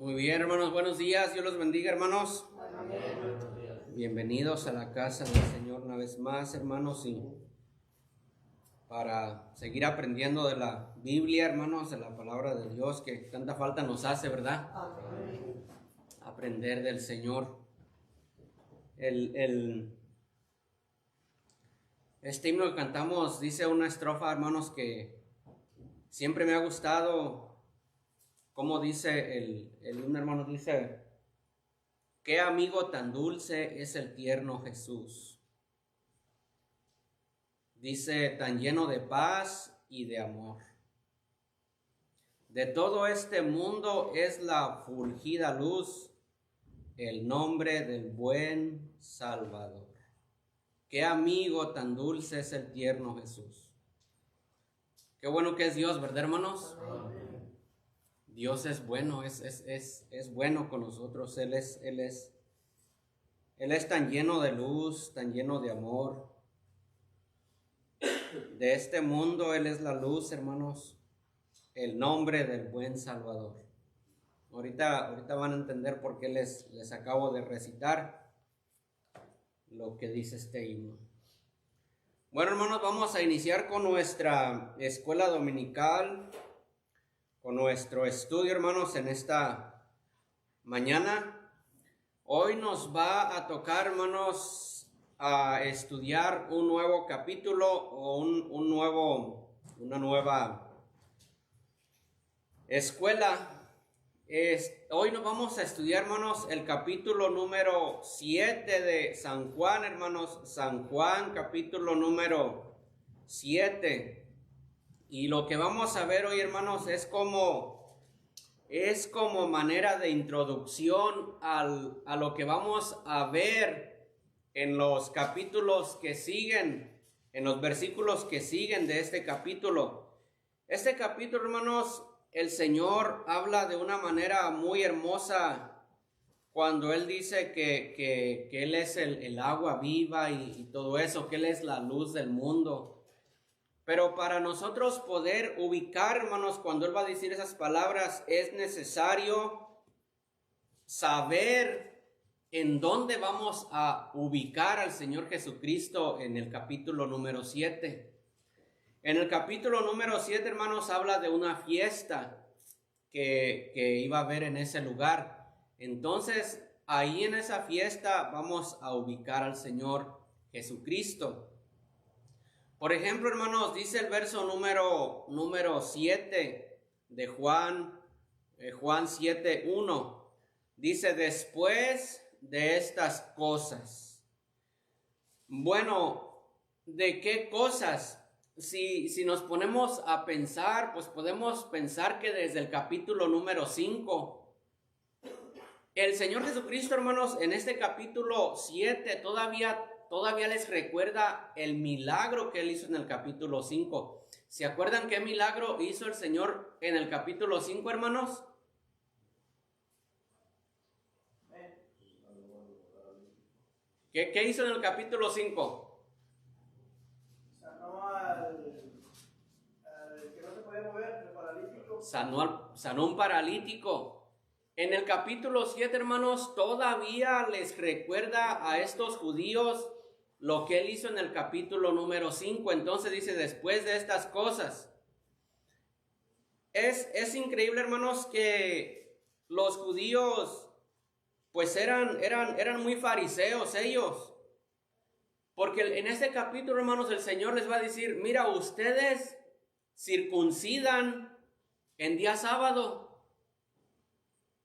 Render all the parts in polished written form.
Muy bien, hermanos, buenos días. Dios los bendiga, hermanos. Amén. Bienvenidos a la casa del Señor una vez más, hermanos, y para seguir aprendiendo de la Biblia, hermanos, de la palabra de Dios, que tanta falta nos hace, ¿verdad? Amén. Aprender del Señor. Este himno que cantamos dice una estrofa, hermanos, que siempre me ha gustado. Como dice el himno, hermano, dice: qué amigo tan dulce es el tierno Jesús. Dice, tan lleno de paz y de amor. De todo este mundo es la fulgida luz, el nombre del buen Salvador. Qué amigo tan dulce es el tierno Jesús. Qué bueno que es Dios, ¿verdad, hermanos? Amén. Dios es bueno, es bueno con nosotros. Él es tan lleno de luz, tan lleno de amor. De este mundo Él es la luz, hermanos, el nombre del buen Salvador. Ahorita van a entender por qué les acabo de recitar lo que dice este himno. Bueno, hermanos, vamos a iniciar con nuestra escuela dominical, con nuestro estudio, hermanos, en esta mañana. Hoy nos va a tocar, hermanos, a estudiar un nuevo capítulo o una nueva escuela. Hoy nos vamos a estudiar, hermanos, el capítulo número 7 de San Juan, hermanos. San Juan, capítulo número 7. Y lo que vamos a ver hoy, hermanos, es como manera de introducción a lo que vamos a ver en los capítulos que siguen, en los versículos que siguen de este capítulo. Este capítulo, hermanos, el Señor habla de una manera muy hermosa cuando Él dice que Él es el agua viva y todo eso, que Él es la luz del mundo. Pero para nosotros poder ubicar, hermanos, cuando Él va a decir esas palabras, es necesario saber en dónde vamos a ubicar al Señor Jesucristo en el capítulo número 7. En el capítulo número 7, hermanos, habla de una fiesta que iba a haber en ese lugar. Entonces, ahí en esa fiesta vamos a ubicar al Señor Jesucristo. Por ejemplo, hermanos, dice el verso número 7 de Juan 7:1. Dice, después de estas cosas. Bueno, ¿de qué cosas? Si nos ponemos a pensar, pues podemos pensar que desde el capítulo número 5, el Señor Jesucristo, hermanos, en este capítulo 7 todavía les recuerda el milagro que Él hizo en el capítulo 5. ¿Se acuerdan qué milagro hizo el Señor en el capítulo 5, hermanos? ¿Qué hizo en el capítulo 5? Sanó al que no se podía mover, el paralítico. Sanó un paralítico. En el capítulo 7, hermanos, todavía les recuerda a estos judíos lo que Él hizo en el capítulo número 5. Entonces dice, después de estas cosas. Es increíble, hermanos, que los judíos pues eran muy fariseos ellos. Porque en este capítulo, hermanos, el Señor les va a decir, mira, ustedes circuncidan en día sábado.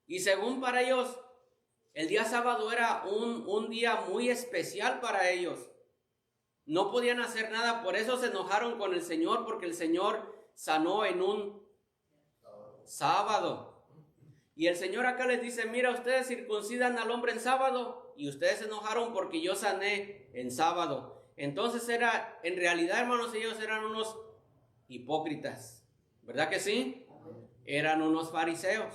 Y según para ellos, el día sábado era un día muy especial para ellos. No podían hacer nada, por eso se enojaron con el Señor, porque el Señor sanó en un sábado. Y el Señor acá les dice, mira, ustedes circuncidan al hombre en sábado, y ustedes se enojaron porque yo sané en sábado. Entonces en realidad, hermanos, ellos eran unos hipócritas, ¿verdad que sí? Eran unos fariseos.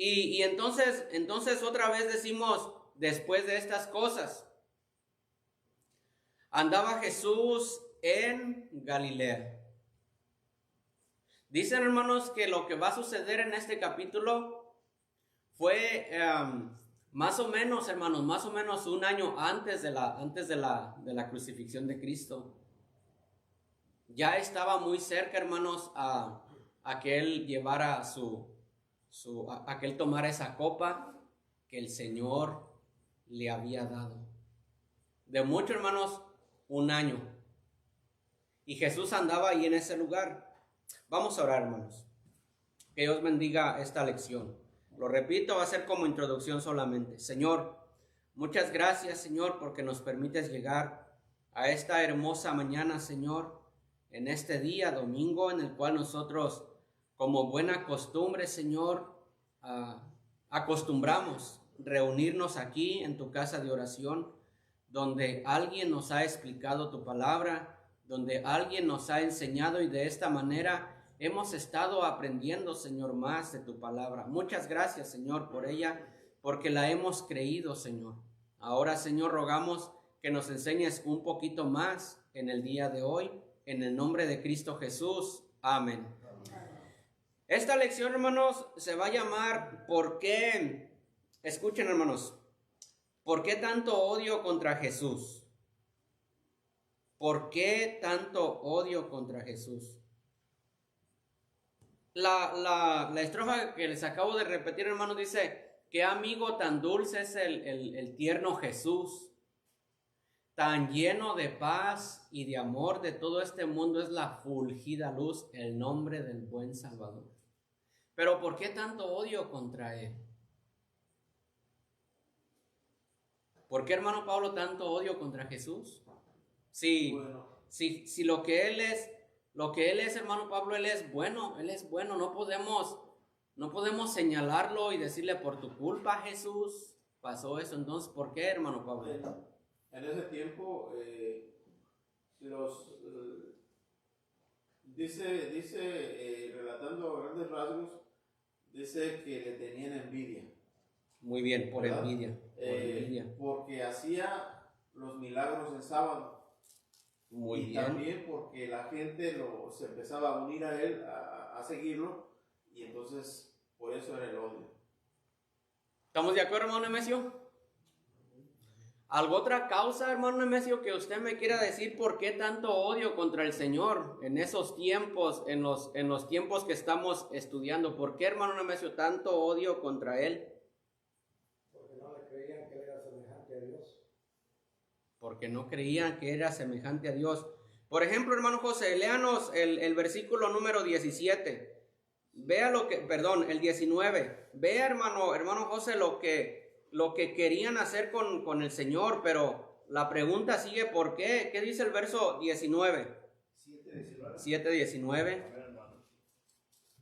Y entonces otra vez decimos, después de estas cosas, andaba Jesús en Galilea. Dicen, hermanos, que lo que va a suceder en este capítulo fue más o menos, hermanos, más o menos un año antes de la crucifixión de Cristo. Ya estaba muy cerca, hermanos, a que Él llevara a que Él tomara esa copa que el Señor le había dado. De mucho, hermanos, un año. Y Jesús andaba ahí en ese lugar. Vamos a orar, hermanos. Que Dios bendiga esta lección. Lo repito, va a ser como introducción solamente. Señor, muchas gracias, Señor, porque nos permites llegar a esta hermosa mañana, Señor, en este día, domingo, en el cual nosotros, como buena costumbre, Señor, acostumbramos reunirnos aquí en tu casa de oración, donde alguien nos ha explicado tu palabra, donde alguien nos ha enseñado, y de esta manera hemos estado aprendiendo, Señor, más de tu palabra. Muchas gracias, Señor, por ella, porque la hemos creído, Señor. Ahora, Señor, rogamos que nos enseñes un poquito más en el día de hoy, en el nombre de Cristo Jesús. Amén. Esta lección, hermanos, se va a llamar ¿por qué? Escuchen, hermanos, ¿por qué tanto odio contra Jesús? ¿Por qué tanto odio contra Jesús? La estrofa que les acabo de repetir, hermanos, dice: qué amigo tan dulce es el tierno Jesús, tan lleno de paz y de amor, de todo este mundo es la fulgida luz, el nombre del buen Salvador. Pero ¿por qué tanto odio contra Él? ¿Por qué, hermano Pablo, tanto odio contra Jesús? Si lo que Él es, hermano Pablo, Él es bueno, no podemos señalarlo y decirle: por tu culpa, Jesús, pasó eso. Entonces, ¿por qué, hermano Pablo? En ese tiempo, relatando a grandes rasgos, dice que le tenían envidia. Muy bien, por ¿verdad? envidia. Porque hacía los milagros en sábado. Muy y bien. También porque la gente se empezaba a unir a él, a seguirlo, y entonces por eso era el odio. ¿Estamos de acuerdo, hermano Nemesio? ¿Algo otra causa, hermano Nemesio, que usted me quiera decir por qué tanto odio contra el Señor en esos tiempos, en los tiempos que estamos estudiando? ¿Por qué, hermano Nemesio, tanto odio contra Él? Porque no le creían que él era semejante a Dios. Porque no creían que era semejante a Dios. Por ejemplo, hermano José, léanos el versículo número 17. Vea el 19. Vea, hermano José, lo que querían hacer con el Señor, pero la pregunta sigue: ¿por qué? ¿Qué dice el verso 19? 7:19.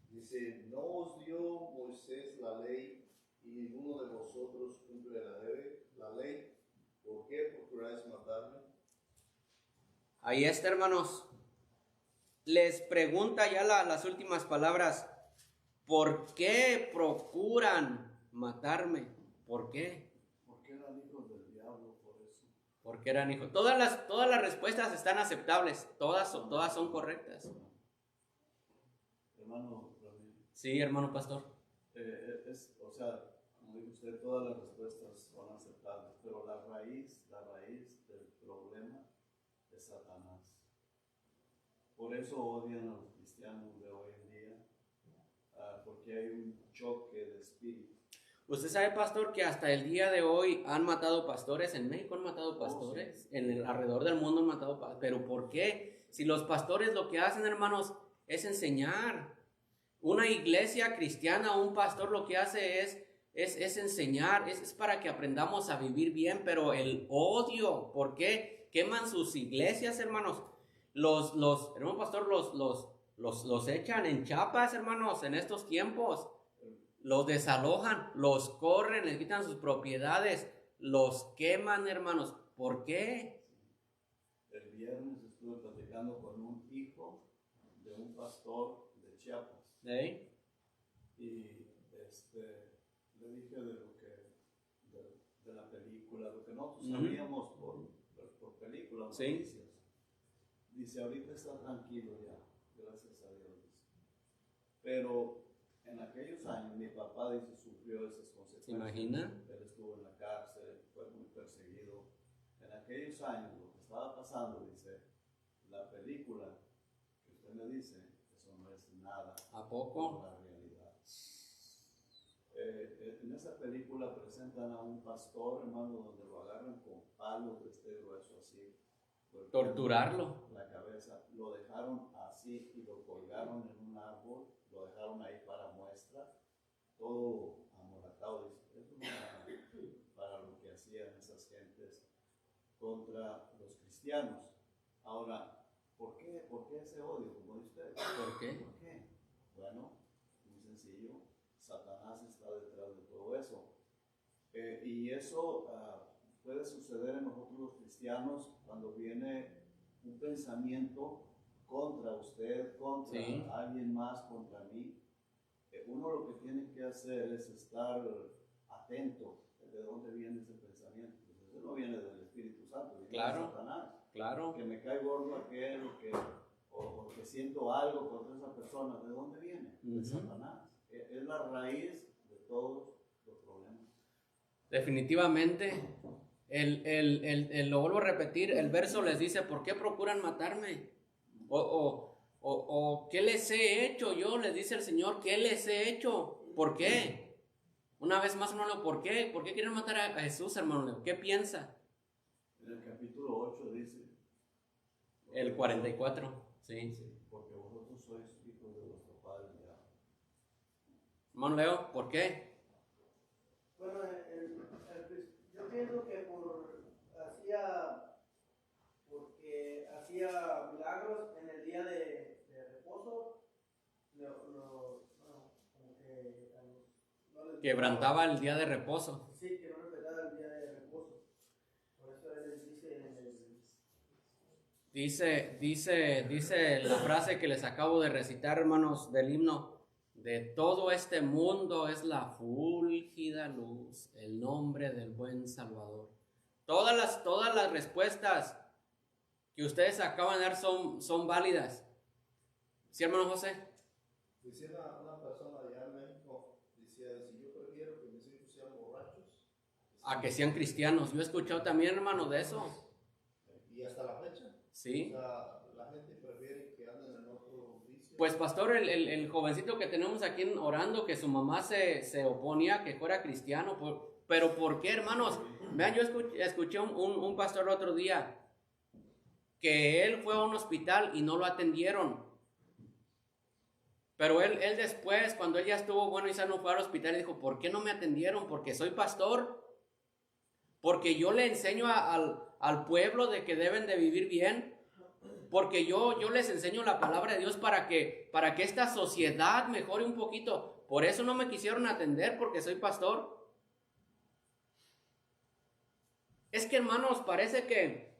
Dice: no os dio Moisés la ley, y ninguno de vosotros cumple la ley. ¿Por qué procuráis matarme? Ahí está, hermanos. Les pregunta ya las últimas palabras: ¿por qué procuran matarme? ¿Por qué? Porque eran hijos del diablo, por eso. Porque eran hijos. Todas las respuestas están aceptables. Todas son correctas. Hermano Ramírez. Sí, hermano pastor. Como dice usted, todas las respuestas son aceptables, pero la raíz del problema es Satanás. Por eso odian a los cristianos de hoy en día, porque hay un choque de espíritu. Usted sabe, pastor, que hasta el día de hoy han matado pastores. En México han matado pastores. Sí. Alrededor del mundo han matado pastores. ¿Pero por qué? Si los pastores lo que hacen, hermanos, es enseñar. Una iglesia cristiana, un pastor lo que hace es enseñar. Es para que aprendamos a vivir bien. Pero el odio, ¿por qué queman sus iglesias, hermanos? Hermano pastor, los echan en chapas, hermanos, en estos tiempos. Los desalojan, los corren, les quitan sus propiedades, los queman, hermanos. ¿Por qué? El viernes estuve platicando con un hijo de un pastor de Chiapas. ¿Sí? Y le dije de la película, lo que nosotros sabíamos por películas, sí. noticias. Dice: ahorita está tranquilo ya, gracias a Dios. Pero en aquellos años mi papá dice sufrió esas consecuencias. ¿Se imagina? Él estuvo en la cárcel, fue muy perseguido. En aquellos años lo que estaba pasando, dice, la película que usted me dice, eso no es nada. ¿A poco? Con la realidad. En esa película presentan a un pastor, hermano, donde lo agarran con palos de este grueso así. Torturarlo. La cabeza, lo dejaron así y lo colgaron en un árbol, lo dejaron ahí para muestra, todo amoratado. Eso no era para lo que hacían esas gentes contra los cristianos. Ahora, ¿por qué ese odio, como dice usted? ¿Por qué? ¿Por qué? Bueno, muy sencillo, Satanás está detrás de todo eso. Y eso puede suceder en nosotros los cristianos cuando viene un pensamiento contra usted, contra alguien más, contra mí. Uno lo que tiene que hacer es estar atento de dónde viene ese pensamiento. Eso no viene del Espíritu Santo, viene de Satanás. Claro. Que me cae gordo aquel o que siento algo contra esa persona. ¿De dónde viene? De Satanás. Es la raíz de todos los problemas. Definitivamente. Lo vuelvo a repetir, el verso les dice, ¿por qué procuran matarme? O ¿qué les he hecho yo? Les dice el Señor, ¿qué les he hecho? ¿Por qué? Una vez más, hermano, ¿por qué? ¿Por qué quieren matar a Jesús, hermano? ¿Qué piensa? En el capítulo 8 dice... El 44, sí. Porque vosotros sois hijos de vuestro padre el diablo. Hermano Leo, ¿por qué? Bueno, yo pienso que porque hacía milagros en el día de reposo, como que no les Quebrantaba el día de reposo. Sí, que no respetaba el día de reposo. Por eso él les Dice la frase que les acabo de recitar, hermanos, del himno: de todo este mundo es la fúlgida luz, el nombre del buen Salvador. Todas las respuestas que ustedes acaban de dar son válidas. ¿Sí, hermano José? Decía una persona allá en México, decía, si yo prefiero que mis hijos sean borrachos A que sean cristianos. Yo he escuchado también, hermano, de eso. Y hasta la fecha. Sí. O sea, la gente prefiere que anden en otro vicio. Pues pastor, el jovencito que tenemos aquí orando, que su mamá se oponía a que fuera cristiano, pero ¿por qué, hermanos? Vean, yo escuché un pastor el otro día, que él fue a un hospital y no lo atendieron. Pero él después, cuando él ya estuvo bueno y sano, fue al hospital y dijo, ¿por qué no me atendieron? Porque soy pastor. Porque yo le enseño al pueblo de que deben de vivir bien. Porque yo les enseño la palabra de Dios para que esta sociedad mejore un poquito. Por eso no me quisieron atender, porque soy pastor. Es que, hermanos, parece que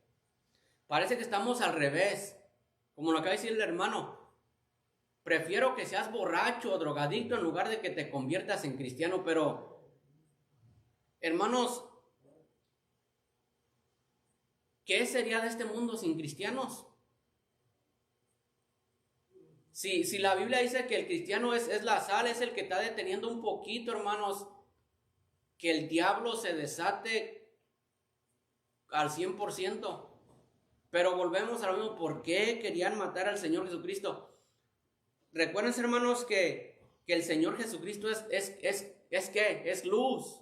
estamos al revés. Como lo acaba de decir el hermano. Prefiero que seas borracho o drogadicto en lugar de que te conviertas en cristiano. Pero, hermanos, ¿qué sería de este mundo sin cristianos? Si la Biblia dice que el cristiano es la sal, es el que está deteniendo un poquito, hermanos, que el diablo se desate al 100%. Pero volvemos a lo mismo, ¿por qué querían matar al Señor Jesucristo? Recuerden, hermanos, que el Señor Jesucristo es luz.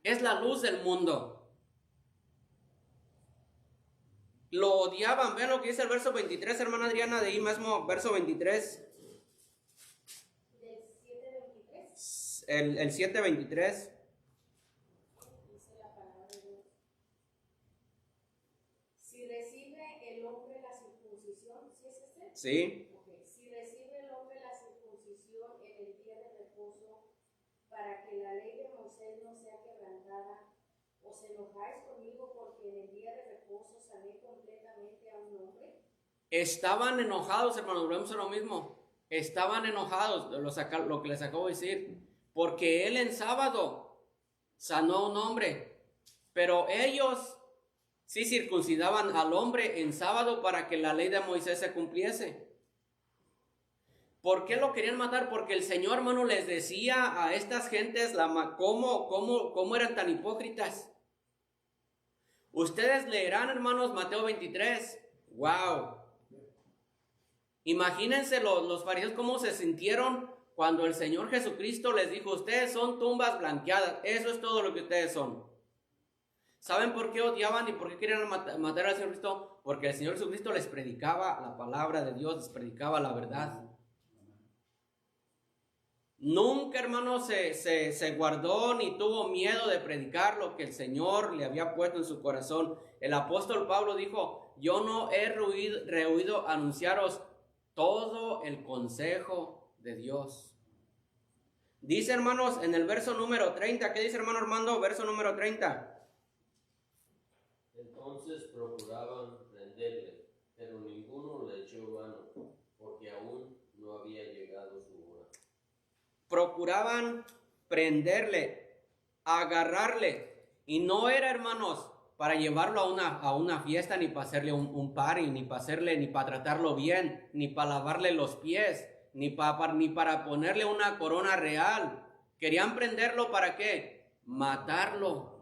Es la luz del mundo. Lo odiaban. Vean lo que dice el verso 23, hermana Adriana, de ahí mismo, verso 23. ¿Del 7:23? El 7:23. Dice la palabra de Dios. Si recibe el hombre la circuncisión, ¿sí es este? Sí. Okay. Si recibe el hombre la circuncisión en el día de reposo, para que la ley de Moisés no sea quebrantada, ¿os enojáis conmigo porque en el día de reposo sané completamente a un hombre? Estaban enojados, hermanos, volvemos a lo mismo. Estaban enojados, lo que les acabo de decir, porque él en sábado sanó a un hombre, pero ellos sí circuncidaban al hombre en sábado para que la ley de Moisés se cumpliese. ¿Por qué lo querían matar? Porque el Señor, hermano, les decía a estas gentes cómo eran tan hipócritas. Ustedes leerán, hermanos, Mateo 23. ¡Wow! Imagínense los fariseos cómo se sintieron cuando el Señor Jesucristo les dijo: ustedes son tumbas blanqueadas, eso es todo lo que ustedes son. ¿Saben por qué odiaban y por qué querían matar al Señor Cristo? Porque el Señor Jesucristo les predicaba la palabra de Dios, les predicaba la verdad. Nunca, hermano, se guardó ni tuvo miedo de predicar lo que el Señor le había puesto en su corazón. El apóstol Pablo dijo: yo no he rehuido anunciaros todo el consejo de Dios. Dice, hermanos, en el verso número 30, ¿qué dice, hermano Armando? Verso número 30. Entonces procuraban prenderle, pero ninguno le echó mano, porque aún no había llegado su hora. Procuraban prenderle, agarrarle, y no era, hermanos, para llevarlo a una fiesta, ni para hacerle un party, ni para tratarlo bien, ni para lavarle los pies, ni para ponerle una corona real. Querían prenderlo, ¿para qué? Matarlo.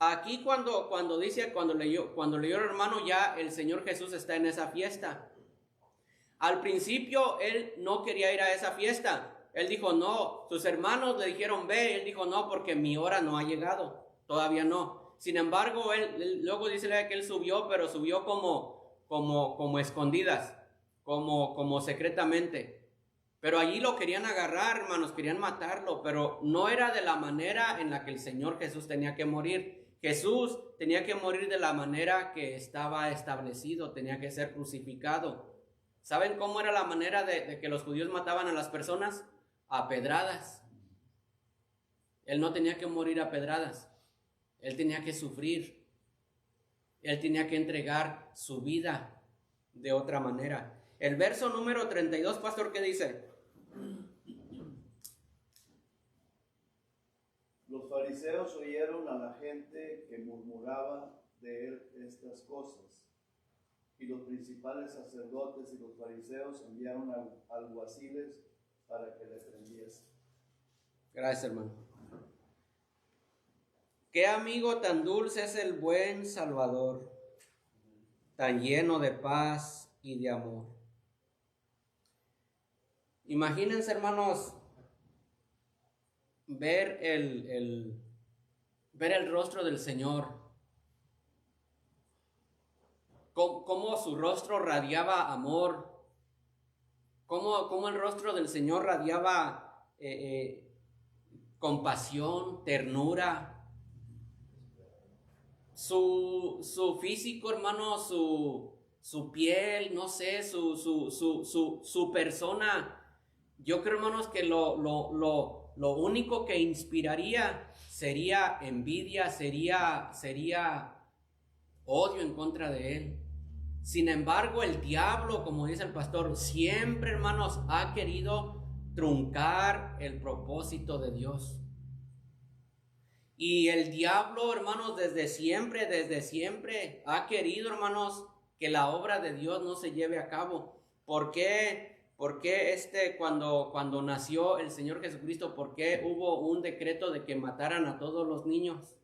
Aquí cuando leyó el hermano, ya el Señor Jesús está en esa fiesta. Al principio él no quería ir a esa fiesta. Él dijo no. Sus hermanos le dijeron ve. Él dijo no, porque mi hora no ha llegado. Todavía no. Sin embargo, él luego dice que él subió, pero subió como escondidas, como secretamente. Pero allí lo querían agarrar, hermanos, querían matarlo, pero no era de la manera en la que el Señor Jesús tenía que morir. Jesús tenía que morir de la manera que estaba establecido, tenía que ser crucificado. ¿Saben cómo era la manera de que los judíos mataban a las personas? A pedradas. Él no tenía que morir a pedradas. Él tenía que sufrir. Él tenía que entregar su vida de otra manera. El verso número 32, pastor, ¿qué dice? Los fariseos oyeron a la gente que murmuraba de él estas cosas. Y los principales sacerdotes y los fariseos enviaron alguaciles para que le prendiesen. Gracias, hermano. Qué amigo tan dulce es el buen Salvador, tan lleno de paz y de amor. Imagínense, hermanos, ver el rostro del Señor. Cómo su rostro radiaba amor, cómo el rostro del Señor radiaba compasión, ternura. Su físico, hermano, su piel, no sé, su persona. Yo creo, hermanos, que lo único que inspiraría sería envidia, sería odio en contra de él. Sin embargo, el diablo, como dice el pastor, siempre, hermanos, ha querido truncar el propósito de Dios. Y el diablo, hermanos, desde siempre ha querido, hermanos, que la obra de Dios no se lleve a cabo. ¿Por qué? Porque cuando nació el Señor Jesucristo, ¿por qué hubo un decreto de que mataran a todos los niños?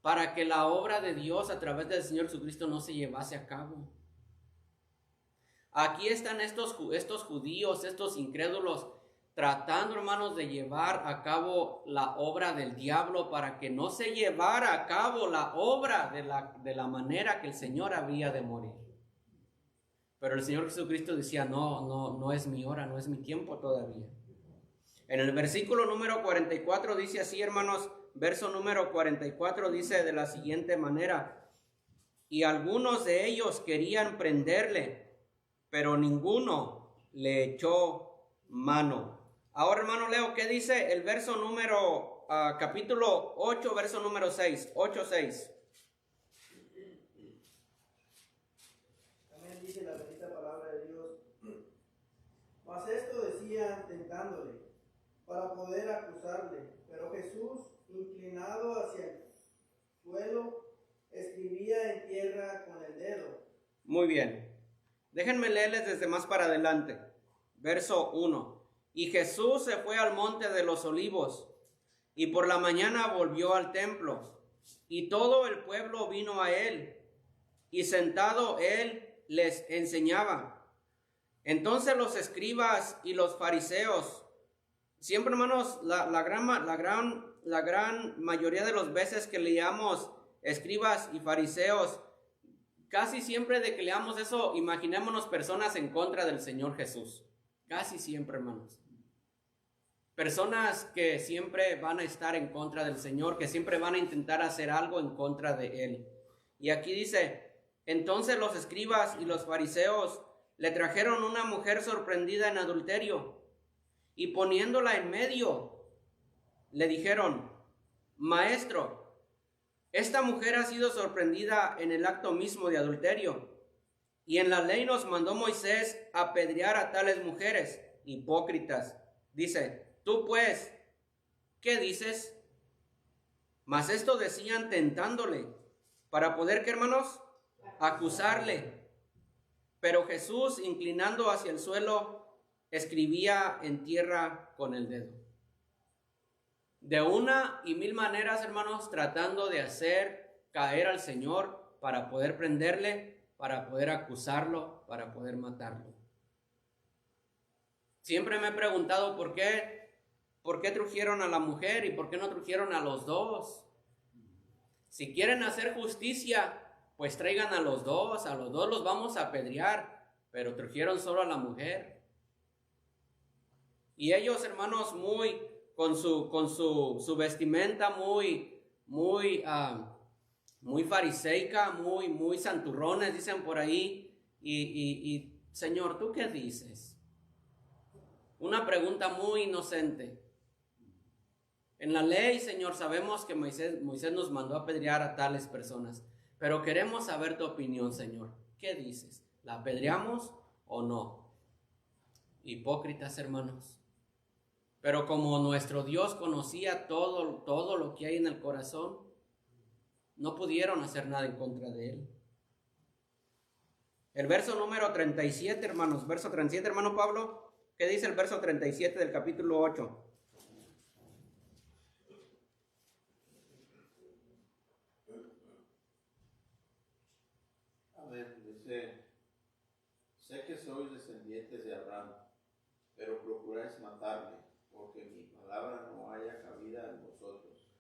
Para que la obra de Dios a través del Señor Jesucristo no se llevase a cabo. Aquí están estos judíos, estos incrédulos, tratando, hermanos, de llevar a cabo la obra del diablo para que no se llevara a cabo la obra de la manera que el Señor había de morir. Pero el Señor Jesucristo decía, no es mi hora, no es mi tiempo todavía. En el versículo número 44 dice así, hermanos, verso número 44 dice de la siguiente manera: y algunos de ellos querían prenderle, pero ninguno le echó mano. Ahora, hermano, leo qué dice el verso número, capítulo 8, verso número 6, 8:6. También dice la bendita palabra de Dios. Mas esto decían tentándole, para poder acusarle. Pero Jesús, inclinado hacia el suelo, escribía en tierra con el dedo. Muy bien. Déjenme leerles desde más para adelante. Verso 1. Y Jesús se fue al monte de los olivos, y por la mañana volvió al templo, y todo el pueblo vino a él, y sentado él les enseñaba. Entonces los escribas y los fariseos, siempre hermanos, la gran mayoría de las veces que leamos escribas y fariseos, casi siempre de que leamos eso, imaginémonos personas en contra del Señor Jesús. Casi siempre, hermanos. Personas que siempre van a estar en contra del Señor, que siempre van a intentar hacer algo en contra de Él. Y aquí dice, entonces los escribas y los fariseos le trajeron una mujer sorprendida en adulterio, y poniéndola en medio, le dijeron, Maestro, esta mujer ha sido sorprendida en el acto mismo de adulterio, y en la ley nos mandó Moisés apedrear a tales mujeres, hipócritas. Dice, tú pues, ¿qué dices? Mas esto decían tentándole, para poder, ¿qué hermanos? Acusarle. Pero Jesús, inclinando hacia el suelo, escribía en tierra con el dedo. De una y mil maneras, hermanos, tratando de hacer caer al Señor para poder prenderle, para poder acusarlo, para poder matarlo. Siempre me he preguntado por qué trujeron a la mujer y por qué no trujeron a los dos. Si quieren hacer justicia, pues traigan a los dos los vamos a apedrear, pero trujeron solo a la mujer. Y ellos, hermanos, con su vestimenta muy fariseica, muy santurrones, dicen por ahí. Y Señor, ¿tú qué dices? Una pregunta muy inocente. En la ley, Señor, sabemos que Moisés nos mandó a apedrear a tales personas, pero queremos saber tu opinión, Señor. ¿Qué dices? ¿La apedreamos o no? Hipócritas, hermanos. Pero como nuestro Dios conocía todo lo que hay en el corazón, no pudieron hacer nada en contra de él. El verso número 37, hermanos. Verso 37, hermano Pablo. ¿Qué dice el verso 37 del capítulo 8? Amén. Dice, sé que sois descendientes de Abraham, pero procuráis matarme, porque mi palabra no haya cabida en vosotros.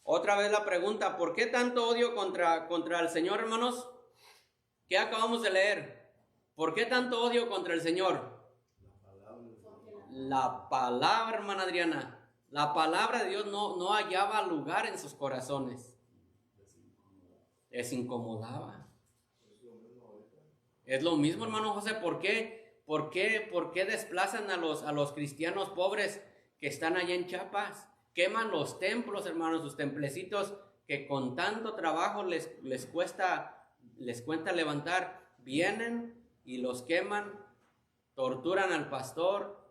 Otra vez la pregunta, ¿por qué tanto odio contra el Señor, hermanos? ¿Qué acabamos de leer? ¿Por qué tanto odio contra el Señor? La palabra, hermana Adriana, la palabra de Dios no hallaba lugar en sus corazones. Les incomodaba. Es lo mismo, hermano José. ¿Por qué desplazan a los cristianos pobres que están allá en Chiapas? Queman los templos, hermanos, sus templecitos que con tanto trabajo les cuesta levantar. Vienen y los queman, torturan al pastor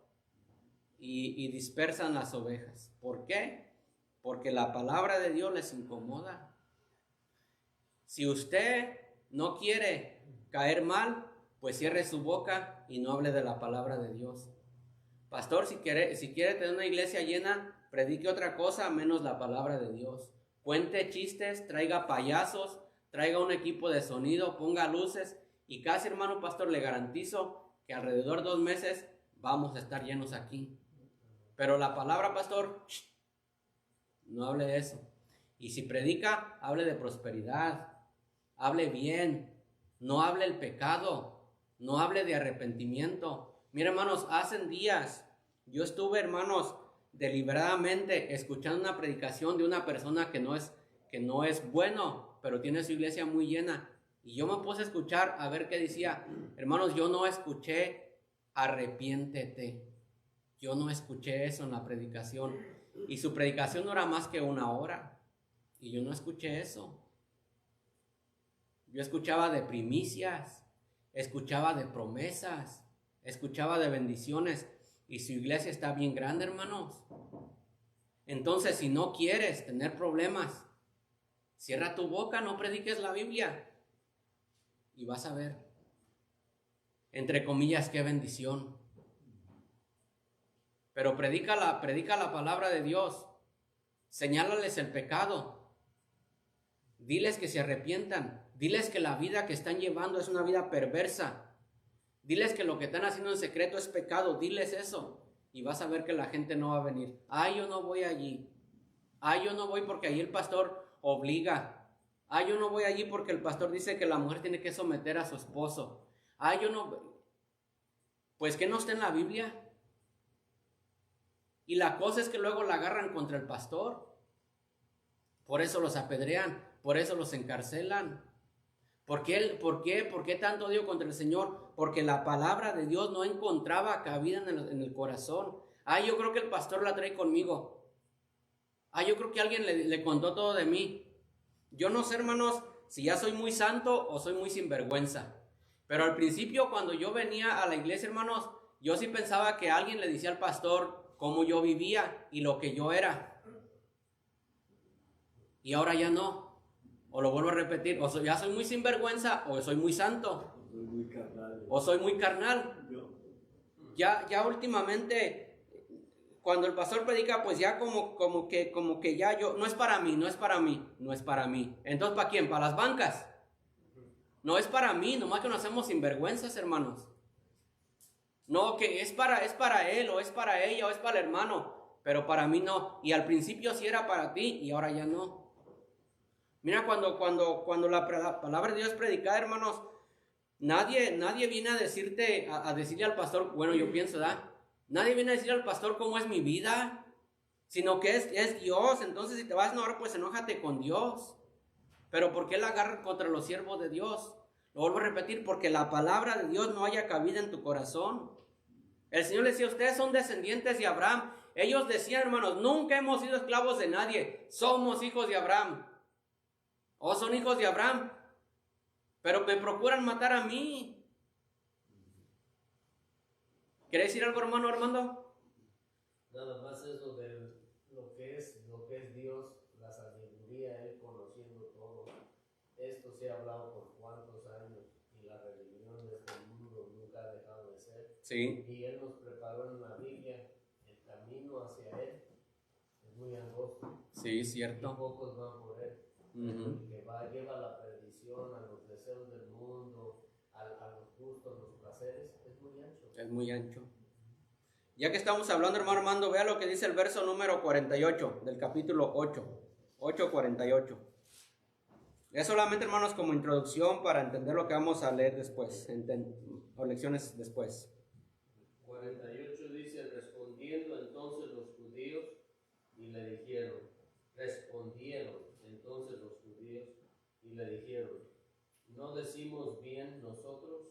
y dispersan las ovejas. ¿Por qué? Porque la palabra de Dios les incomoda. Si usted no quiere caer mal, pues cierre su boca y no hable de la palabra de Dios. Pastor, si quiere tener una iglesia llena, predique otra cosa menos la palabra de Dios. Cuente chistes, traiga payasos, traiga un equipo de sonido, ponga luces y casi, hermano pastor, le garantizo que alrededor de 2 meses vamos a estar llenos aquí. Pero la palabra, pastor, no hable de eso. Y si predica, hable de prosperidad, hable bien, no hable el pecado, no hable de arrepentimiento. Mira, hermanos, hace días yo estuve, hermanos, deliberadamente escuchando una predicación de una persona que no es bueno, pero tiene su iglesia muy llena. Y yo me puse a escuchar a ver qué decía. Hermanos, yo no escuché arrepiéntete. Yo no escuché eso en la predicación. Y su predicación no era más que 1 hora. Y yo no escuché eso. Yo escuchaba de primicias, escuchaba de promesas, escuchaba de bendiciones. Y su iglesia está bien grande, hermanos. Entonces, si no quieres tener problemas, cierra tu boca, no prediques la Biblia. Y vas a ver. Entre comillas, qué bendición. Pero predica la palabra de Dios. Señálales el pecado. Diles que se arrepientan. Diles que la vida que están llevando es una vida perversa. Diles que lo que están haciendo en secreto es pecado. Diles eso. Y vas a ver que la gente no va a venir. Ay, yo no voy allí. Ay, yo no voy porque ahí el pastor obliga. Ay, yo no voy allí porque el pastor dice que la mujer tiene que someter a su esposo. Ay, yo no. Pues que no está en la Biblia. Y la cosa es que luego la agarran contra el pastor. Por eso los apedrean. Por eso los encarcelan. ¿Por qué tanto odio contra el Señor? Porque la palabra de Dios no encontraba cabida en el corazón. Ay, yo creo que el pastor la trae conmigo. Ay, yo creo que alguien le contó todo de mí. Yo no sé, hermanos, si ya soy muy santo o soy muy sinvergüenza. Pero al principio, cuando yo venía a la iglesia, hermanos, yo sí pensaba que alguien le decía al pastor cómo yo vivía y lo que yo era. Y ahora ya no. O lo vuelvo a repetir, ya soy muy sinvergüenza o soy muy santo. Soy muy carnal. O soy muy carnal. Ya últimamente, cuando el pastor predica, pues ya como que ya yo, no es para mí. Entonces, ¿para quién? ¿Para las bancas? No es para mí, nomás que nos hacemos sinvergüenzas, hermanos. No, que es para él, o es para ella, o es para el hermano, pero para mí no. Y al principio sí era para ti, y ahora ya no. Mira, cuando la palabra de Dios es predicada, hermanos, nadie viene a decirte, a decirle al pastor, bueno, yo pienso, ¿verdad? Nadie viene a decirle al pastor cómo es mi vida, sino que es Dios. Entonces, si te vas a enojar, pues enójate con Dios. Pero ¿por qué la agarran contra los siervos de Dios? Lo vuelvo a repetir, porque la palabra de Dios no haya cabida en tu corazón. El Señor le decía, ustedes son descendientes de Abraham. Ellos decían, hermanos, nunca hemos sido esclavos de nadie, somos hijos de Abraham. O son hijos de Abraham, pero me procuran matar a mí. ¿Quieres decir algo, hermano Armando? Nada más eso de lo que es Dios, la sabiduría, Él conociendo todo. Esto se ha hablado por cuántos años y la religión de este mundo nunca ha dejado de ser. Sí. Y Él nos preparó en la Biblia, el camino hacia Él es muy angosto. Sí, Y cierto. pocos van por Él. Uh-huh. Que lleva a la perdición, a los deseos del mundo, a los gustos, los placeres, es muy ancho. Es muy ancho. Ya que estamos hablando, hermano Armando, vea lo que dice el verso número 48 del capítulo 8:48. Es solamente, hermanos, como introducción para entender lo que vamos a leer después, o lecciones después. 48 dice, respondiendo entonces los judíos y le dijeron, ¿no decimos bien nosotros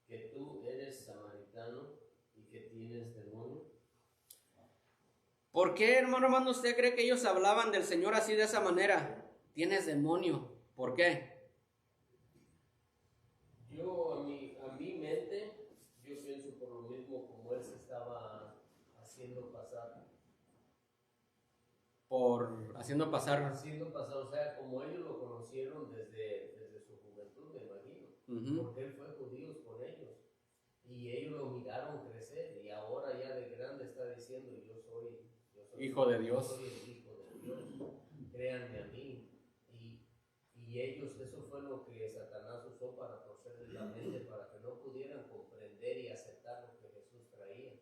que tú eres samaritano y que tienes demonio? ¿Por qué, hermano Armando, usted cree que ellos hablaban del Señor así de esa manera? Tienes demonio. ¿Por qué? Yo, a mi mente, yo pienso por lo mismo como él se estaba haciendo pasar. Haciendo pasar, O sea, como ellos lo conocieron desde su juventud, me imagino. uh-huh. Porque él fue judío con ellos. Y ellos lo miraron crecer. Y ahora ya de grande está diciendo, yo soy Hijo de Dios. Yo soy el Hijo de Dios. Créanme a mí. Y ellos, eso fue lo que Satanás usó para torcerles la mente, para que no pudieran comprender y aceptar lo que Jesús traía.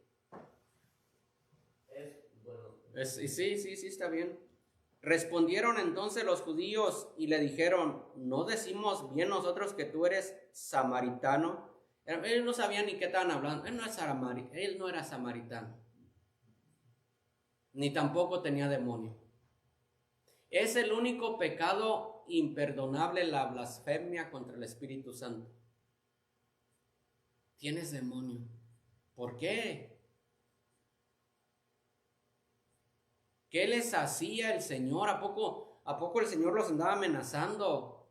Sí, está bien. Respondieron entonces los judíos y le dijeron, ¿no decimos bien nosotros que tú eres samaritano? Ellos no sabían ni qué estaban hablando. Él no era samaritano. Ni tampoco tenía demonio. Es el único pecado imperdonable, la blasfemia contra el Espíritu Santo. Tienes demonio. ¿Por qué? ¿Qué les hacía el Señor? ¿A poco el Señor los andaba amenazando?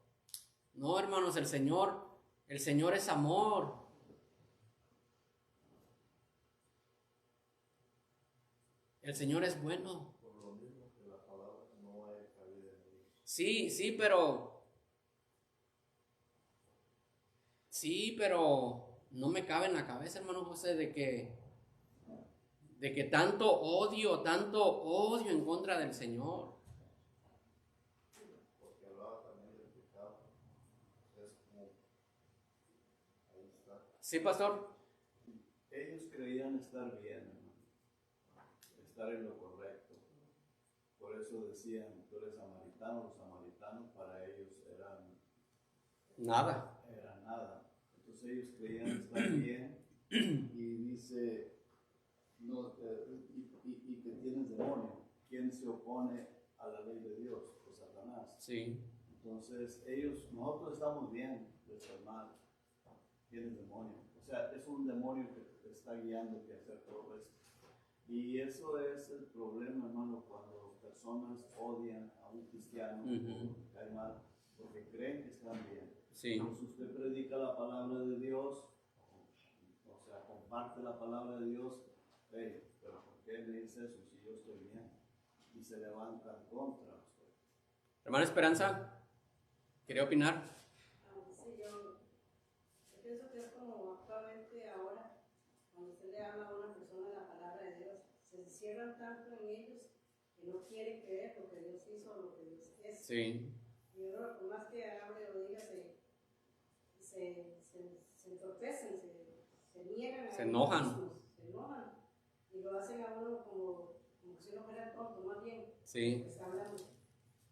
No, hermanos, el Señor es amor. El Señor es bueno. Por lo mismo que la palabra no hay cabida en ellos. Sí, pero no me cabe en la cabeza, hermano José, de que tanto odio en contra del Señor. Porque hablaba también del pecado. Es como, ahí está. Sí, pastor. Ellos creían estar bien, hermano, estar en lo correcto. Por eso decían, tú eres samaritano, los samaritanos para ellos eran Nada. Entonces ellos creían estar bien y dice, no, y que tienes demonio. ¿Quién se opone a la ley de Dios? Pues Satanás. Sí. Entonces nosotros estamos bien de estar mal. Tienes demonio. O sea, es un demonio que te está guiando que hacer todo esto. Y eso es el problema, hermano, cuando personas odian a un cristiano o cae mal, porque creen que están bien. Sí. Entonces usted predica la palabra de Dios, o sea, comparte la palabra de Dios, hey, pero ¿por qué me dice eso si yo estoy bien? Y se levantan contra usted. Hermana Esperanza, ¿quería opinar? Sí, yo pienso que es como actualmente ahora, cuando usted le habla a una persona de la palabra de Dios, se encierran tanto en ellos que no quieren creer lo que Dios hizo o lo que Dios es. Sí. Y yo creo que por más que hable o diga, se entorpecen, se niegan. Se enojan. Se enojan. Y lo hacen a uno como si uno fuera tonto, más bien. Sí. Que está hablando.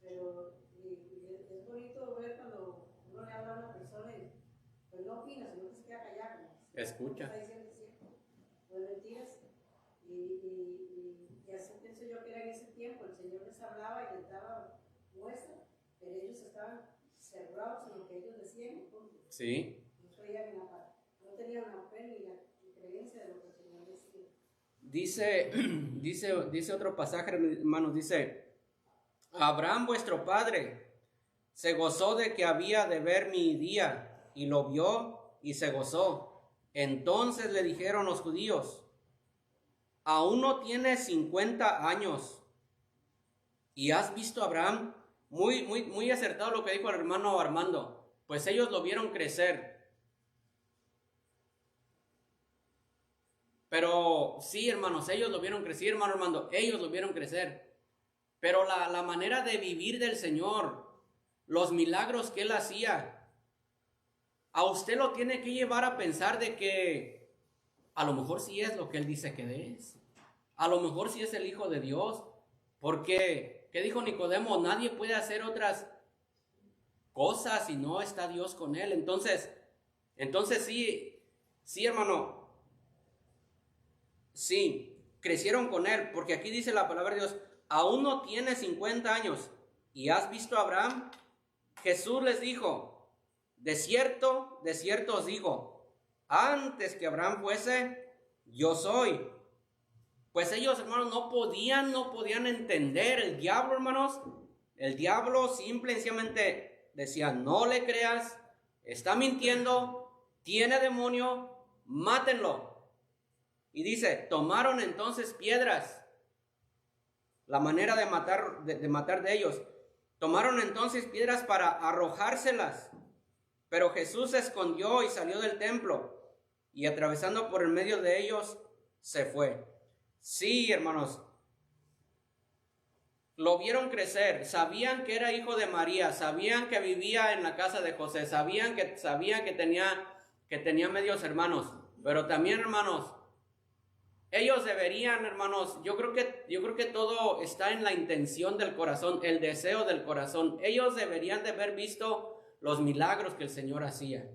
Pero es bonito ver cuando uno le habla a una persona y pues no opina, sino que se queda callado. Escucha. Está diciendo cierto. No es mentiras. Y así pienso yo que era en ese tiempo. El Señor les hablaba y les daba muestra, pero ellos estaban cerrados en lo que ellos decían. Sí. No tenían la fe ni la creencia de lo que el Señor decía. Dice otro pasaje, hermanos, dice, Abraham vuestro padre se gozó de que había de ver mi día, y lo vio y se gozó. Entonces le dijeron los judíos, aún no tienes 50 años, y has visto a Abraham. Muy acertado lo que dijo el hermano Armando, pues ellos lo vieron crecer. Pero sí, hermanos, ellos lo vieron crecer, hermano Armando, ellos lo vieron crecer. Pero la manera de vivir del Señor, los milagros que Él hacía, a usted lo tiene que llevar a pensar de que a lo mejor sí es lo que Él dice que es. A lo mejor sí es el Hijo de Dios. Porque, ¿qué dijo Nicodemo? Nadie puede hacer otras cosas si no está Dios con Él. Entonces sí, hermano. Sí, crecieron con Él. Porque aquí dice la palabra de Dios, aún no tienes 50 años y has visto a Abraham. Jesús les dijo, de cierto os digo, antes que Abraham fuese, yo soy. Pues ellos, hermanos, no podían entender. El diablo, hermanos, el diablo simple y sencillamente decía, no le creas, está mintiendo, tiene demonio, mátenlo. Y dice, tomaron entonces piedras, la manera de matar de ellos. Tomaron entonces piedras para arrojárselas, pero Jesús se escondió y salió del templo, y atravesando por el medio de ellos, se fue. Sí, hermanos, lo vieron crecer, sabían que era hijo de María, sabían que vivía en la casa de José, sabían que tenía medios hermanos, pero también, hermanos, ellos deberían, hermanos, yo creo que todo está en la intención del corazón, el deseo del corazón. Ellos deberían de haber visto los milagros que el Señor hacía.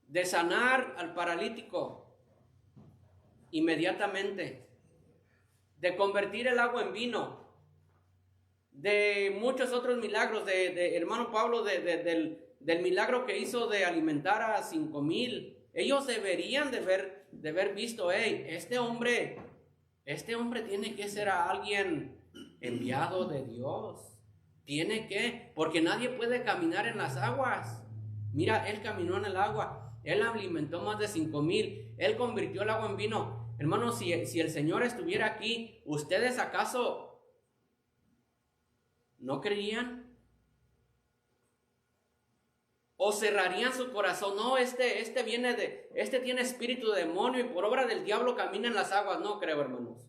De sanar al paralítico inmediatamente, de convertir el agua en vino, de muchos otros milagros, de hermano Pablo, del milagro que hizo de alimentar a 5,000. Ellos deberían de haber visto, este hombre tiene que ser a alguien enviado de Dios. Porque nadie puede caminar en las aguas. Mira, él caminó en el agua, él alimentó más de 5,000, él convirtió el agua en vino. Hermanos, si el Señor estuviera aquí, ¿ustedes acaso no creírían? O cerrarían su corazón. No, este tiene espíritu de demonio y por obra del diablo camina en las aguas. No creo, hermanos.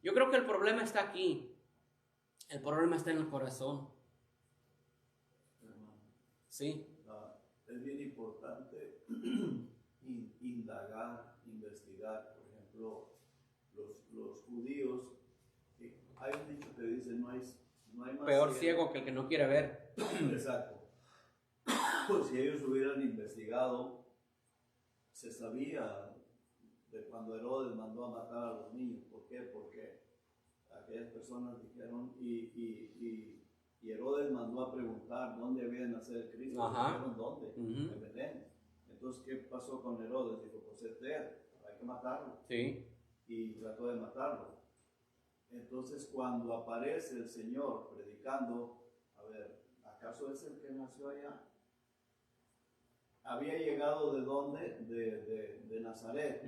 Yo creo que el problema está aquí. El problema está en el corazón. Sí. Es bien importante indagar, investigar. Por ejemplo, los judíos, hay un dicho que dice, no hay más Peor ciego que el que no quiere ver. Exacto. Pues si ellos hubieran investigado, se sabía de cuando Herodes mandó a matar a los niños. ¿Por qué? Porque aquellas personas dijeron, y Herodes mandó a preguntar dónde había de nacer el Cristo. Ajá. Dijeron, ¿dónde? Ujú. En Belén. Entonces, ¿qué pasó con Herodes? Dijo, pues es de él, hay que matarlo. Sí. Y trató de matarlo. Entonces, cuando aparece el Señor predicando, a ver, ¿acaso es el que nació allá? Había llegado ¿de dónde? De Nazaret,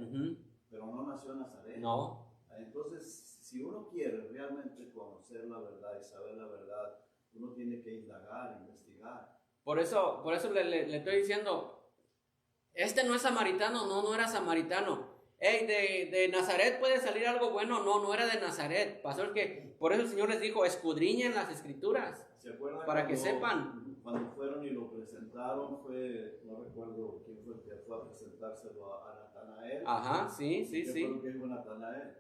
pero no nació en Nazaret. No. Entonces, si uno quiere realmente conocer la verdad y saber la verdad, uno tiene que indagar, investigar. Por eso le estoy diciendo, este no es samaritano. No era samaritano. Hey, de Nazaret puede salir algo bueno. No era de Nazaret. Pasó el que, por eso el Señor les dijo, escudriñen las escrituras. ¿Se acuerdan para que sepan? Cuando fueron y lo presentaron, no recuerdo quién fue el que fue a presentárselo a Natanael. Ajá, sí. ¿Qué fue lo que dijo Natanael?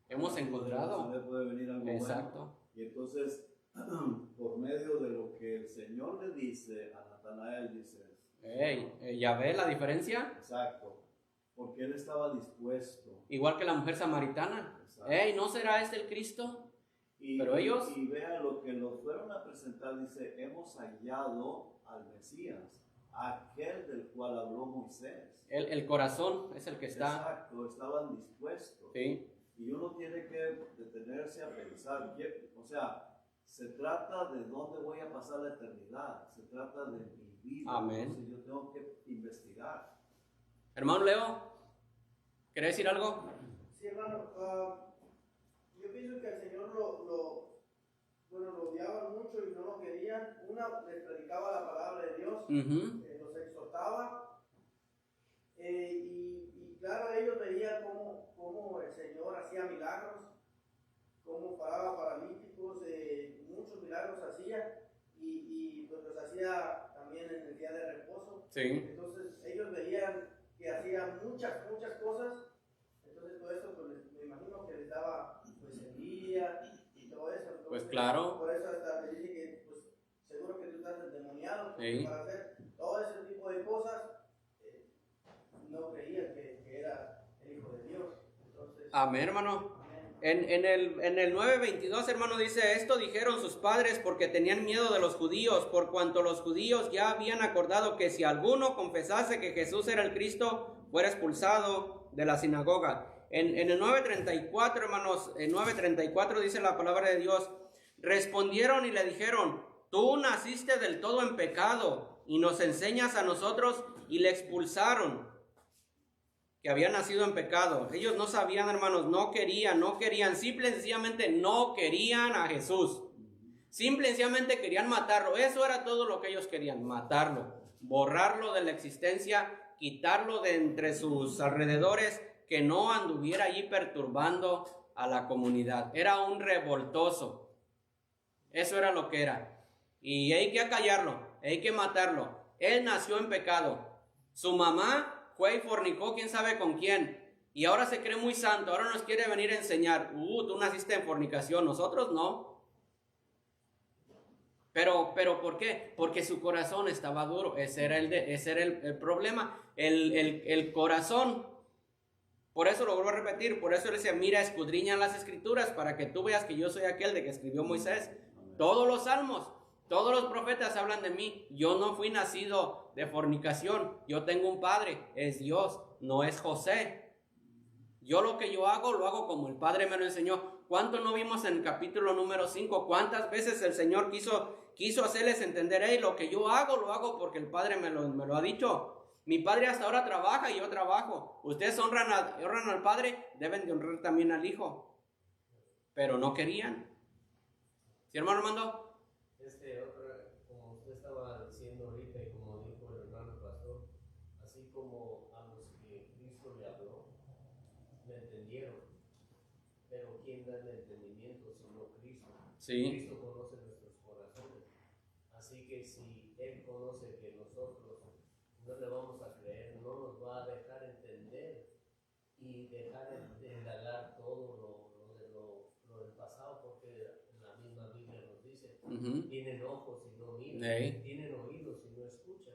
Hemos encontrado. Puede venir algo Exacto. bueno. Y entonces, por medio de lo que el Señor le dice a Natanael, dice... ¿Ya ve la diferencia? Exacto. Porque él estaba dispuesto. Igual que la mujer samaritana. ¿No será este el Cristo? Pero ellos... Y vean lo que los fueron a presentar, dice, hemos hallado al Mesías, aquel del cual habló Moisés. El corazón es el que está... Exacto, estaban dispuestos. Sí. Y uno tiene que detenerse a pensar, o sea, se trata de dónde voy a pasar la eternidad, se trata de mi vida. Amén. Entonces yo tengo que investigar. Hermano Leo, ¿querés decir algo? Sí, hermano, yo pienso que el Señor lo odiaban mucho y no lo querían. Una, les predicaba la palabra de Dios, los exhortaba, y claro, ellos veían cómo el Señor hacía milagros, cómo paraba paralíticos, muchos milagros hacía, y pues los hacía también en el día de reposo. Sí. Entonces ellos veían que hacía muchas cosas. Entonces todo esto pues me imagino que les daba pues envidia y todo eso. Entonces, Pues claro. Por eso hasta me dice que pues seguro que tú estás endemoniado, Sí. para hacer todo ese tipo de cosas. No creían que era el Hijo de Dios. Entonces, Amén, hermano. amén. En el 9:22, hermano, dice, esto dijeron sus padres porque tenían miedo de los judíos, por cuanto los judíos ya habían acordado que si alguno confesase que Jesús era el Cristo, fuera expulsado de la sinagoga. En el 9:34, hermanos, en 9:34 dice la palabra de Dios, respondieron y le dijeron, tú naciste del todo en pecado y nos enseñas a nosotros, y le expulsaron, que había nacido en pecado. Ellos no sabían, hermanos, no querían, simple y sencillamente no querían a Jesús. Simple y sencillamente querían matarlo. Eso era todo lo que ellos querían, matarlo, borrarlo de la existencia, quitarlo de entre sus alrededores, que no anduviera allí perturbando a la comunidad. Era un revoltoso. Eso era lo que era. Y hay que acallarlo, hay que matarlo. Él nació en pecado. Su mamá fue y fornicó quién sabe con quién, y ahora se cree muy santo, ahora nos quiere venir a enseñar, tú naciste en fornicación, nosotros no. Pero ¿por qué? Porque su corazón estaba duro. Ese era el problema, el corazón. Por eso lo vuelvo a repetir, por eso él decía, mira, escudriña las escrituras para que tú veas que yo soy aquel de que escribió Moisés. Todos los salmos, todos los profetas hablan de mí. Yo no fui nacido de fornicación. Yo tengo un padre, es Dios, no es José. Yo lo que yo hago, lo hago como el Padre me lo enseñó. ¿Cuánto no vimos en el capítulo número 5? ¿Cuántas veces el Señor quiso hacerles entender, hey, lo que yo hago, lo hago porque el Padre me lo ha dicho? Mi Padre hasta ahora trabaja y yo trabajo. Ustedes honran al Padre, deben de honrar también al Hijo. Pero no querían. ¿Sí, hermano Armando? Como usted estaba diciendo ahorita y como dijo entendieron. Pero ¿quién da el entendimiento sino Cristo? Sí. Cristo conoce nuestros corazones. Así que si Él conoce que nosotros no le vamos a creer, no nos va a dejar entender y dejar de indagar todo lo del pasado, porque la misma Biblia nos dice, tienen ojos y no miran, tienen oídos y no escuchan.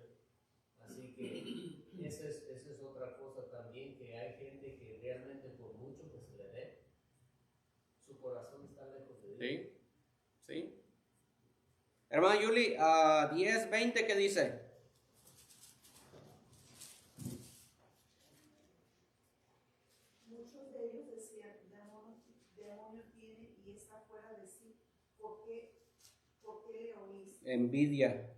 Así que esa es otra cosa también, que hay gente que realmente por mucho que se le dé, su corazón está lejos de Dios. Sí, sí. Hermana Yuli, 10:20, ¿qué dice? Muchos de ellos decían, demonio tiene y está fuera de sí. ¿Por qué le oís? Envidia.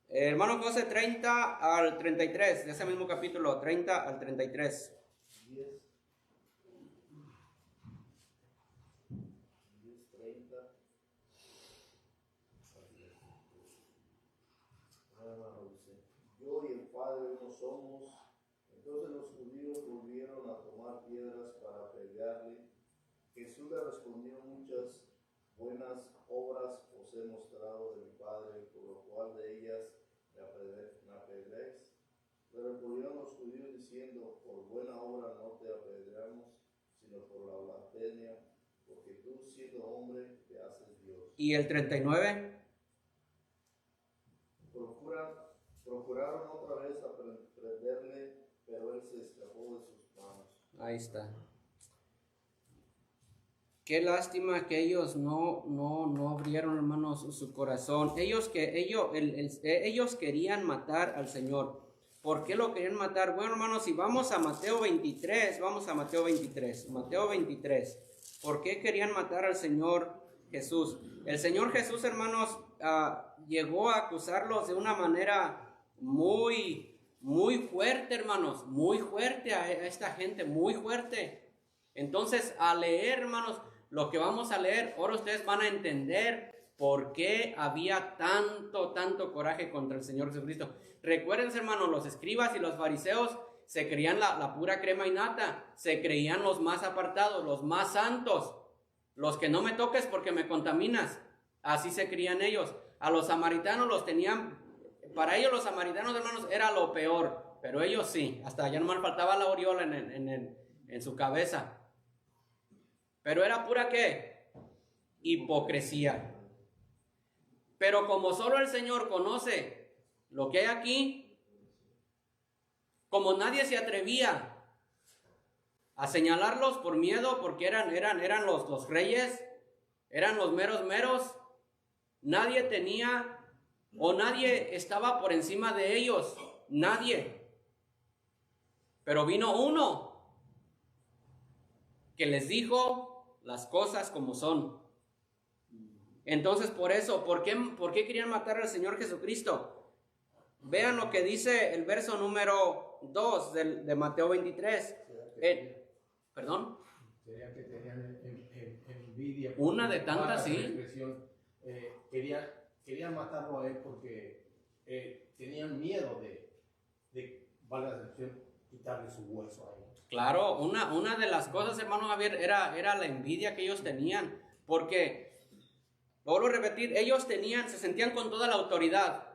Hermano José, 30 al 33, de ese mismo capítulo, 30 al 33. 10:30. Yo y el Padre uno somos. Entonces los judíos volvieron a tomar piedras para apedrearle. Jesús le respondió: muchas buenas obras os he mostrado de mi Padre, por lo cual de ellas me apedreáis. Le respondieron los judíos diciendo: por buena obra no te apedreamos, sino por la blasfemia, porque tú, siendo hombre, te haces Dios. ¿Y el 39? Procuraron otra vez prenderle, pero él se escapó de sus manos. Ahí está. Qué lástima que ellos no abrieron, hermanos, su corazón. Ellos querían matar al Señor. ¿Por qué lo querían matar? Bueno, hermanos, si vamos a Mateo 23, Mateo 23. ¿Por qué querían matar al Señor Jesús? El Señor Jesús, hermanos, llegó a acusarlos de una manera muy fuerte, hermanos, muy fuerte a esta gente, muy fuerte. Entonces, al leer, hermanos, lo que vamos a leer, ahora ustedes van a entender por qué había tanto coraje contra el Señor Jesucristo. Recuérdense, hermanos, los escribas y los fariseos se creían la pura crema y nata, se creían los más apartados, los más santos, los que no me toques porque me contaminas. Así se creían ellos. A los samaritanos los tenían, para ellos los samaritanos, hermanos, era lo peor, pero ellos sí, hasta ya nomás faltaba la aureola en su cabeza. Pero era pura ¿qué? Hipocresía. Pero como solo el Señor conoce lo que hay aquí, como nadie se atrevía a señalarlos por miedo, porque eran los reyes, eran los meros, nadie tenía o nadie estaba por encima de ellos, nadie. Pero vino uno que les dijo las cosas como son. Entonces, por eso, ¿por qué querían matar al Señor Jesucristo? Vean lo que dice el verso número 2 de Mateo 23. ¿Perdón? Sería que tenían envidia. Una de tantas, sí. Querían matarlo a él porque tenían miedo de valga la excepción, quitarle su hueso a él. Claro, una de las cosas, hermano Javier, era la envidia que ellos tenían, porque, vuelvo a repetir, ellos se sentían con toda la autoridad,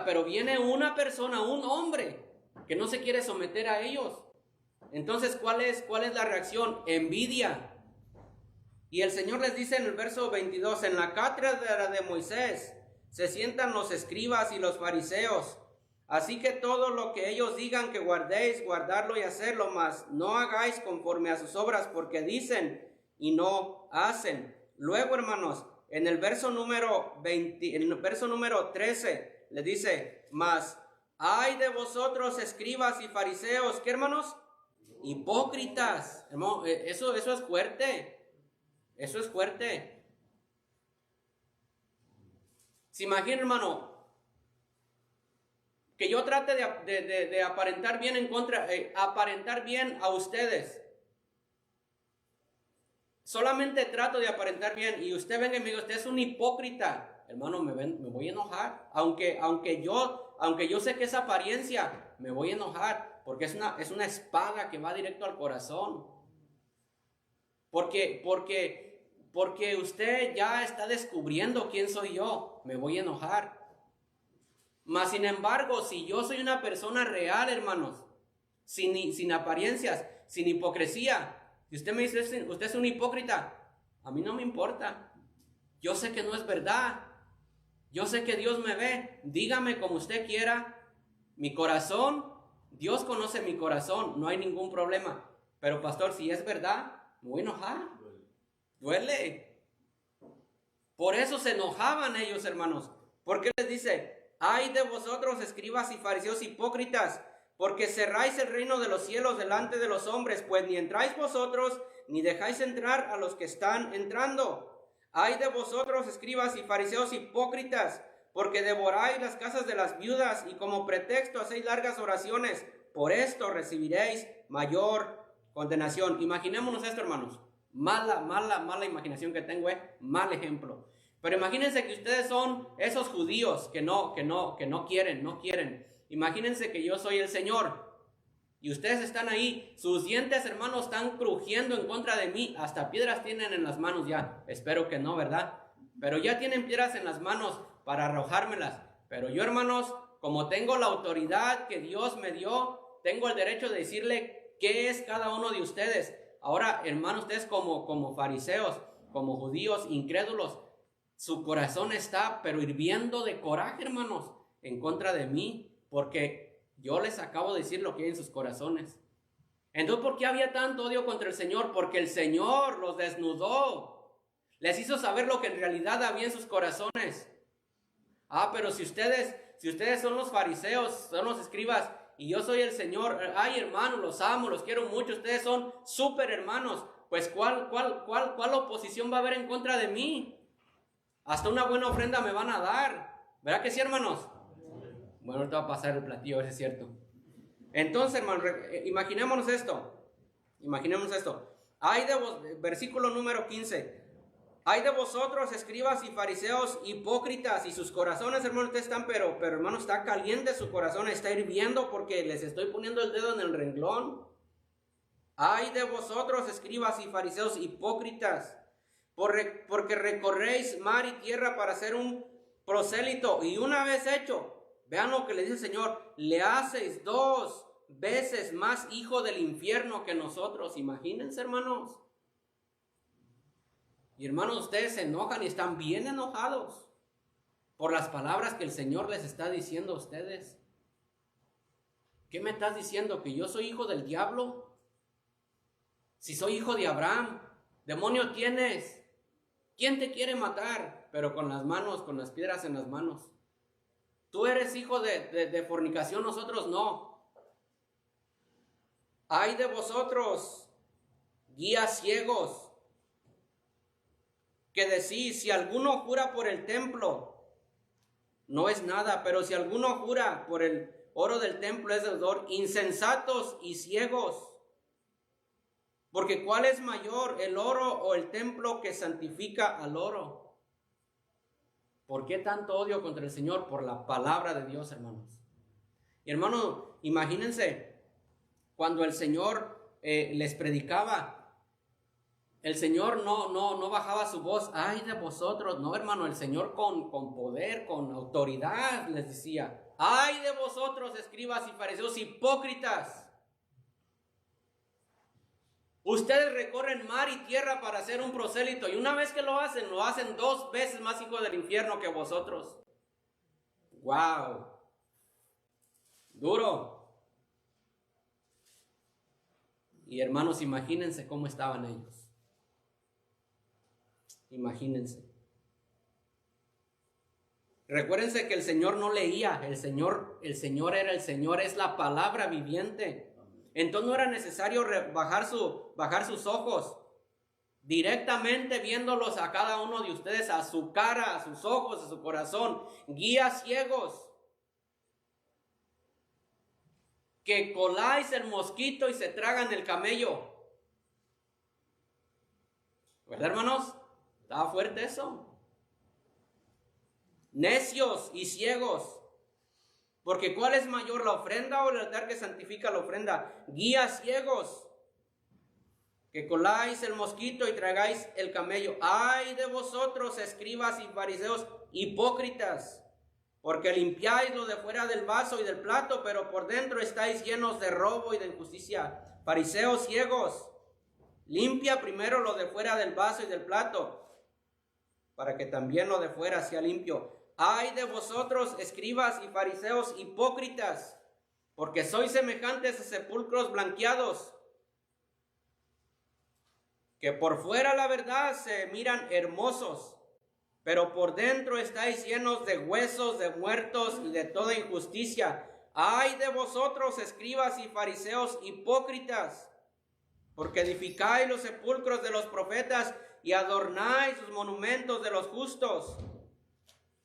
pero viene una persona, un hombre, que no se quiere someter a ellos. Entonces, ¿cuál es la reacción? Envidia. Y el Señor les dice en el verso 22, en la cátedra de Moisés se sientan los escribas y los fariseos. Así que todo lo que ellos digan que guardéis, guardarlo y hacerlo, mas no hagáis conforme a sus obras, porque dicen y no hacen. Luego, hermanos, en el verso número 13, le dice, mas ay de vosotros, escribas y fariseos, ¿qué, hermanos? Hipócritas. Hermano, eso es fuerte. Eso es fuerte. ¿Se imagina, hermano? Que yo trate de aparentar bien aparentar bien a ustedes. Solamente trato de aparentar bien y usted venga y me diga, usted es un hipócrita. Hermano, me voy a enojar. Aunque yo sé que es apariencia, me voy a enojar. porque es una espada que va directo al corazón. Porque usted ya está descubriendo quién soy yo, me voy a enojar. Mas sin embargo, si yo soy una persona real, hermanos, sin apariencias, sin hipocresía, si usted me dice, usted es un hipócrita, a mí no me importa. Yo sé que no es verdad. Yo sé que Dios me ve. Dígame como usted quiera. Mi corazón, Dios conoce mi corazón, no hay ningún problema. Pero pastor, si es verdad, me voy a enojar. Duele. Por eso se enojaban ellos, hermanos. Porque les dice, ay de vosotros, escribas y fariseos hipócritas, porque cerráis el reino de los cielos delante de los hombres, pues ni entráis vosotros, ni dejáis entrar a los que están entrando. Ay de vosotros, escribas y fariseos hipócritas, porque devoráis las casas de las viudas y como pretexto hacéis largas oraciones. Por esto recibiréis mayor condenación. Imaginémonos esto, hermanos. Mala imaginación que tengo, mal ejemplo. Pero imagínense que ustedes son esos judíos que no quieren. Imagínense que yo soy el Señor y ustedes están ahí, sus dientes, hermanos, están crujiendo en contra de mí, hasta piedras tienen en las manos ya. Espero que no, ¿verdad? Pero ya tienen piedras en las manos para arrojármelas. Pero yo, hermanos, como tengo la autoridad que Dios me dio, tengo el derecho de decirle qué es cada uno de ustedes. Ahora, hermanos, ustedes como fariseos, como judíos incrédulos, su corazón está pero hirviendo de coraje, hermanos, en contra de mí, porque yo les acabo de decir lo que hay en sus corazones. Entonces, ¿por qué había tanto odio contra el Señor? Porque el Señor los desnudó, les hizo saber lo que en realidad había en sus corazones. Pero si ustedes son los fariseos, son los escribas, y yo soy el Señor, ay hermanos, los amo, los quiero mucho, ustedes son súper hermanos, pues ¿cuál oposición va a haber en contra de mí? Hasta una buena ofrenda me van a dar, ¿verdad que sí, hermanos? Bueno, ahorita va a pasar el platillo, a ver si es cierto. Entonces, hermanos, imaginémonos esto. Versículo número 15. Hay de vosotros, escribas y fariseos hipócritas, y sus corazones, hermanos, ustedes están, pero hermano, está caliente su corazón, está hirviendo porque les estoy poniendo el dedo en el renglón. Hay de vosotros, escribas y fariseos hipócritas, porque recorréis mar y tierra para hacer un prosélito, y una vez hecho, vean lo que le dice el Señor, le haces 2 veces más hijo del infierno que nosotros. Imagínense, hermanos. Y hermanos, ustedes se enojan y están bien enojados por las palabras que el Señor les está diciendo a ustedes. ¿Qué me estás diciendo? ¿Que yo soy hijo del diablo? Si soy hijo de Abraham, demonio tienes. ¿Quién te quiere matar? Pero con las manos, con las piedras en las manos. Tú eres hijo de fornicación, nosotros no. Ay de vosotros, guías ciegos, que decís, si alguno jura por el templo, no es nada, pero si alguno jura por el oro del templo es deudor. Insensatos y ciegos, porque ¿cuál es mayor, el oro o el templo que santifica al oro? ¿Por qué tanto odio contra el Señor? Por la palabra de Dios, hermanos. Y hermano, imagínense, cuando el Señor les predicaba, el Señor no bajaba su voz, ay de vosotros, no, hermano, el Señor con poder, con autoridad les decía, ay de vosotros, escribas y fariseos hipócritas. Ustedes recorren mar y tierra para hacer un prosélito, y una vez que lo hacen 2 veces más hijos del infierno que vosotros. ¡Wow! Duro. Y hermanos, imagínense cómo estaban ellos. Imagínense. Recuérdense que el Señor no leía, el Señor era el Señor, es la palabra viviente. Entonces no era necesario bajar sus ojos, directamente viéndolos a cada uno de ustedes, a su cara, a sus ojos, a su corazón. Guías ciegos, que coláis el mosquito y se tragan el camello. ¿Verdad, hermanos? ¿Estaba fuerte eso? Necios y ciegos, Porque ¿cuál es mayor, la ofrenda o el altar que santifica la ofrenda? Guías ciegos, que coláis el mosquito y tragáis el camello. ¡Ay de vosotros, escribas y fariseos hipócritas! Porque limpiáis lo de fuera del vaso y del plato, pero por dentro estáis llenos de robo y de injusticia. Fariseos ciegos, limpia primero lo de fuera del vaso y del plato, para que también lo de fuera sea limpio. ¡Ay de vosotros, escribas y fariseos hipócritas! Porque sois semejantes a sepulcros blanqueados, que por fuera la verdad se miran hermosos, pero por dentro estáis llenos de huesos, de muertos y de toda injusticia. ¡Ay de vosotros, escribas y fariseos hipócritas! Porque edificáis los sepulcros de los profetas y adornáis los monumentos de los justos.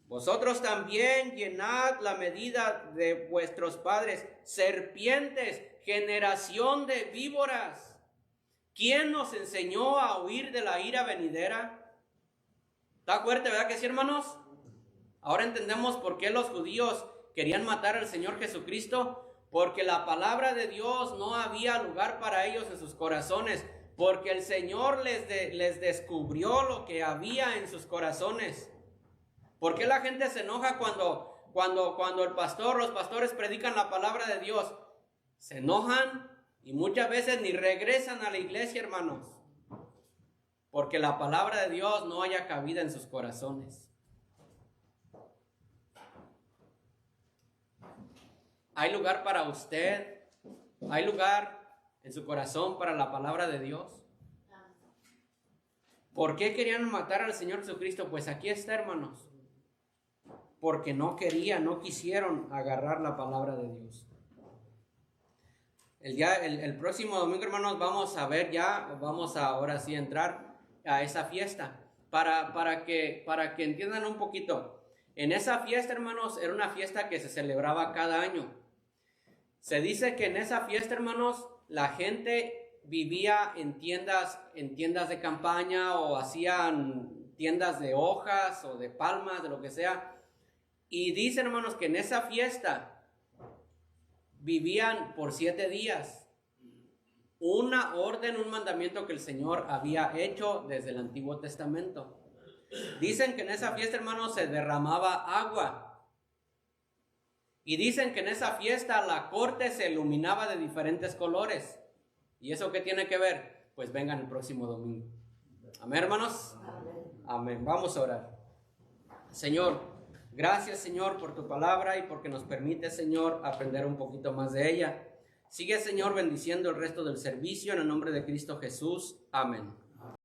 Vosotros también llenad la medida de vuestros padres, serpientes, generación de víboras. ¿Quién nos enseñó a huir de la ira venidera? Está fuerte, ¿verdad que sí, hermanos? Ahora entendemos por qué los judíos querían matar al Señor Jesucristo, porque la palabra de Dios no había lugar para ellos en sus corazones, porque el Señor les descubrió lo que había en sus corazones. ¿Por qué la gente se enoja cuando los pastores predican la palabra de Dios? Se enojan y muchas veces ni regresan a la iglesia, hermanos, porque la palabra de Dios no haya cabida en sus corazones. ¿Hay lugar para usted? ¿Hay lugar en su corazón para la palabra de Dios? ¿Por qué querían matar al Señor Jesucristo? Pues aquí está, hermanos. Porque no quisieron agarrar la palabra de Dios. El próximo domingo, hermanos, vamos a ahora sí entrar a esa fiesta. Para que entiendan un poquito. En esa fiesta, hermanos, era una fiesta que se celebraba cada año. Se dice que en esa fiesta, hermanos, la gente vivía en tiendas de campaña, o hacían tiendas de hojas o de palmas, de lo que sea. Y dicen, hermanos, que en esa fiesta vivían por 7 días. Una orden, un mandamiento que el Señor había hecho desde el Antiguo Testamento. Dicen que en esa fiesta, hermanos, se derramaba agua. Y dicen que en esa fiesta la corte se iluminaba de diferentes colores. ¿Y eso qué tiene que ver? Pues vengan el próximo domingo. Amén, hermanos. Amén. Vamos a orar. Señor, gracias, Señor, por tu palabra y porque nos permite, Señor, aprender un poquito más de ella. Sigue, Señor, bendiciendo el resto del servicio en el nombre de Cristo Jesús. Amén.